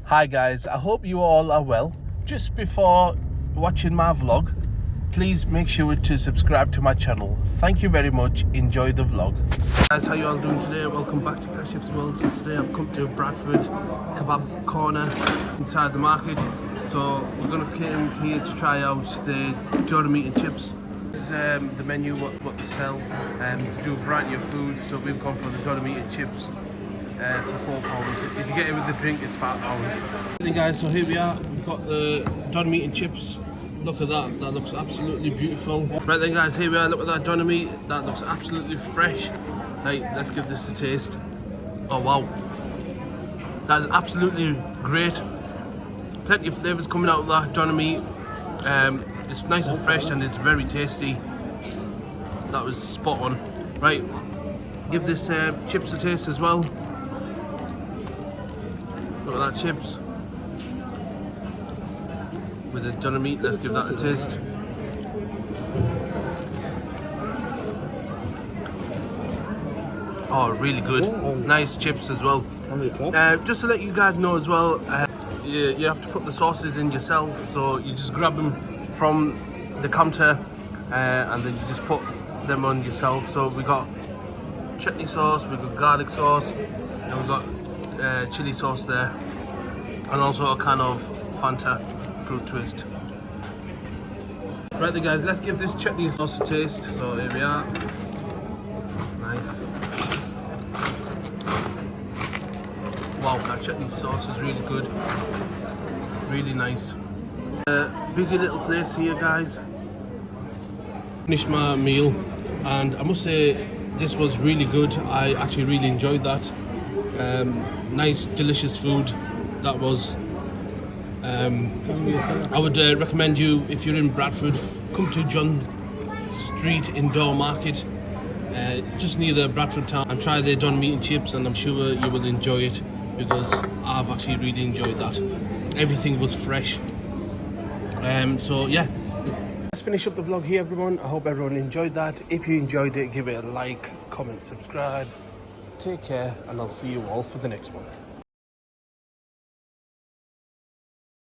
Hi guys, I hope you all are well. Just before watching my vlog, please make sure to subscribe to my channel. Thank you very much. Enjoy the vlog. Guys, how you all doing today? Welcome back to Kashif'S world. So today I've come to Bradford Kebab corner inside the market. So we're gonna come here to try out the doner meat and chips. This is the menu, what they sell, to do a variety of foods. So we've gone for the doner meat and chips for £4. If you get it with the drink, it's £5. Hey guys, so here we are. We've got the doner meat and chips. Look at that. That looks absolutely beautiful. Right then, guys, here we are. Look at that doner meat. That looks absolutely fresh. Right, let's give this a taste. Oh wow, that is absolutely great. Plenty of flavours coming out of that doner meat. It's nice and fresh and it's very tasty. That was spot on. Right, give this chips a taste as well. Look at that chips with the doner meat. Let's give that a taste. Oh, really good. Nice chips as well. Just to let you guys know as well, you have to put the sauces in yourself. So you just grab them from the counter and then you just put them on yourself. So we got chutney sauce, we got garlic sauce, and we got chili sauce there, and also a kind of Fanta fruit twist. Right then, guys, let's give this chutney sauce a taste. So here we are. Nice. Wow, that chutney sauce is really good. Really nice. Busy little place here, guys. Finished my meal, and I must say this was really good. I actually really enjoyed that. Nice, delicious food. That was. I would recommend you, if you're in Bradford, come to John Street Indoor Market, just near the Bradford town, and try their doner meat and chips, and I'm sure you will enjoy it because I've actually really enjoyed that. Everything was fresh. So yeah. Let's finish up the vlog here, everyone. I hope everyone enjoyed that. If you enjoyed it, give it a like, comment, subscribe. Take care, and I'll see you all for the next one.